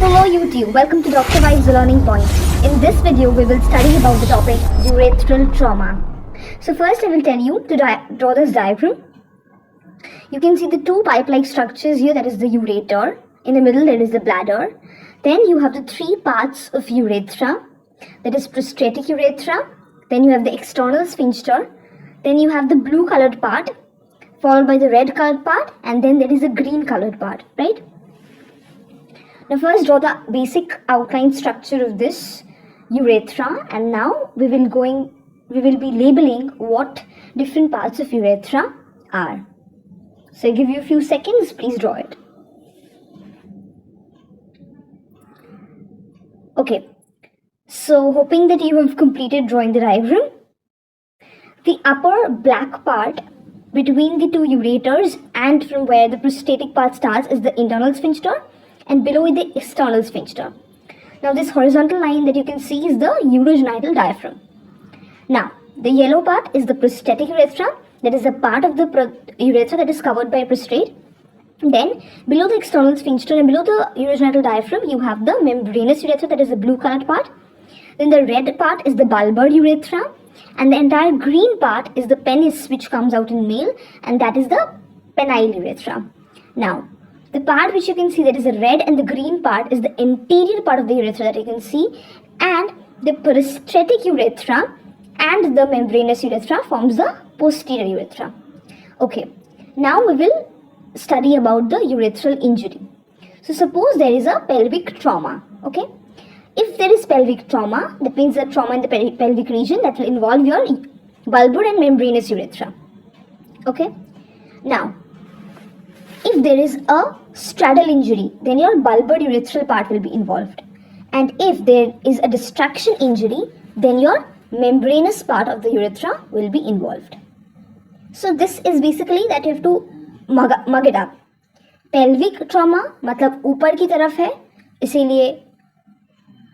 Hello YouTube, welcome to Dr. Vibe's Learning Point. In this video, we will study about the topic urethral trauma. So first I will tell you to draw this diagram. You can see the two pipe-like structures here, that is the ureter. In the middle there is the bladder. Then you have the three parts of urethra, that is prostatic urethra. Then you have the external sphincter. Then you have the blue colored part, followed by the red colored part, and then there is a green colored part, right? Now first draw the basic outline structure of this urethra, and now we will be labeling what different parts of urethra are. So I give you a few seconds, please draw it. Okay, so hoping that you have completed drawing the diagram. The upper black part between the two ureters and from where the prostatic part starts is the internal sphincter, and below it the external sphincter. Now this horizontal line that you can see is the urogenital diaphragm. Now the yellow part is the prostatic urethra, that is a part of the urethra that is covered by prostate. Then below the external sphincter and below the urogenital diaphragm you have the membranous urethra, that is the blue colored part. Then the red part is the bulbar urethra, and the entire green part is the penis, which comes out in male, and that is the penile urethra. Now the part which you can see, that is the red and the green part, is the anterior part of the urethra that you can see, and the prostatic urethra and the membranous urethra forms the posterior urethra. Okay, now we will study about the urethral injury. So suppose there is a pelvic trauma. Okay, if there is pelvic trauma, that means the trauma in the pelvic region, that will involve your bulbar and membranous urethra. Okay, now if there is a straddle injury, then your bulbar urethral part will be involved. And if there is a distraction injury, then your membranous part of the urethra will be involved. So this is basically that you have to mug it up. Pelvic trauma मतलब ऊपर की तरफ है, इसीलिए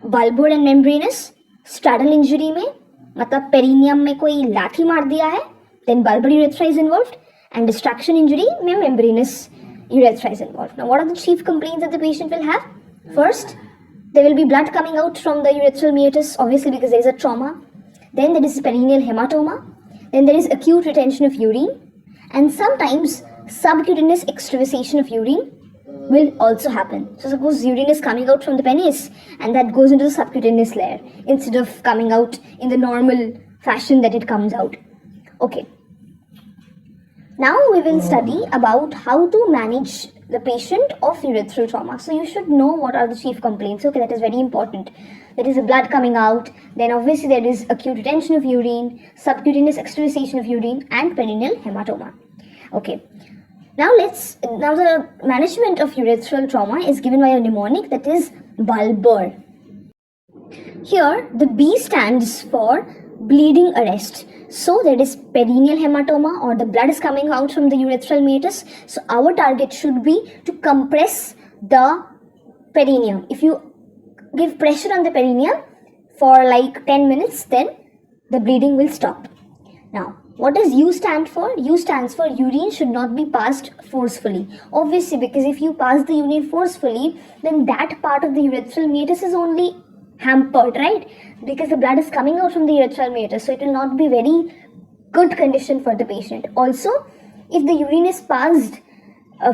bulbar and membranous. Straddle injury में मतलब perineum में कोई लाठी मार दिया है, then bulbar urethra is involved. And distraction injury में membranous urethra is involved. Now what are the chief complaints that the patient will have? First, there will be blood coming out from the urethral meatus, obviously because there is a trauma. Then there is perineal hematoma. Then there is acute retention of urine, and sometimes subcutaneous extravasation of urine will also happen. So suppose urine is coming out from the penis and that goes into the subcutaneous layer instead of coming out in the normal fashion that it comes out. Okay. Now we will study about how to manage the patient of urethral trauma. So you should know what are the chief complaints. Okay, that is very important. There is a blood coming out, then obviously there is acute retention of urine, subcutaneous extravasation of urine, and perineal hematoma. Okay. Now the management of urethral trauma is given by a mnemonic, that is bulbar. Here the B stands for bleeding arrest. So there is perineal hematoma, or the blood is coming out from the urethral meatus. So our target should be to compress the perineum. If you give pressure on the perineum for like 10 minutes, then the bleeding will stop. Now what does U stand for? U stands for urine should not be passed forcefully. Obviously, because if you pass the urine forcefully, then that part of the urethral meatus is only hampered, right? Because the blood is coming out from the urethral meatus, so it will not be very good condition for the patient. Also, if the urine is passed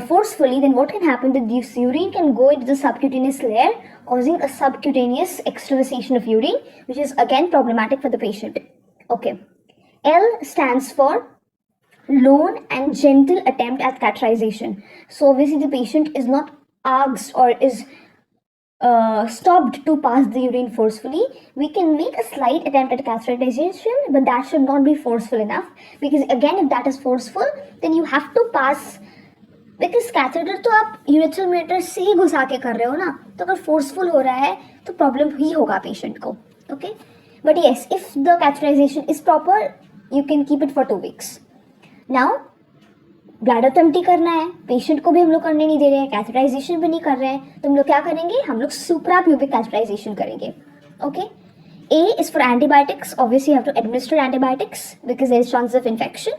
forcefully, then what can happen? That this urine can go into the subcutaneous layer, causing a subcutaneous extravasation of urine, which is again problematic for the patient. Okay. L stands for lone and gentle attempt at catheterization. So obviously the patient is not asked or is stopped to pass the urine forcefully. We can make a slight attempt at catheterization, but that should not be forceful enough, because again if that is forceful, then you have to pass, because catheter तो आप urethral meatus से ही घुसा के कर रहे हो ना, तो अगर forceful हो रहा है तो problem ही होगा patient को. Okay, but yes, if the catheterization is proper, you can keep it for 2 weeks. Now bladder तो एम्प्टी करना है, पेशेंट को भी हम लोग करने नहीं दे रहे हैं, कैथेटराइजेशन भी नहीं कर रहे हैं, तो हम लोग क्या करेंगे, हम लोग सुप्राप्यूबिक कैथेटराइजेशन करेंगे. Okay, A is for antibiotics. Obviously you have to administer antibiotics because there is chance of infection,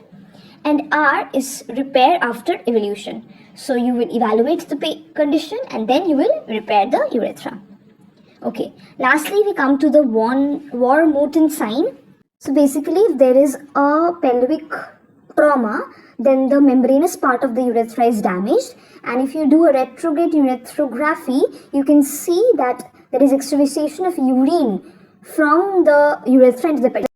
and R is repair after evolution. So you will evaluate the condition and then you will repair the urethra. Okay, lastly we come to the Var Mooten sign. So basically, if there is a pelvic trauma, then the membranous part of the urethra is damaged, and if you do a retrograde urethropography, you can see that there is extravasation of urine from the urethra into the pelvis.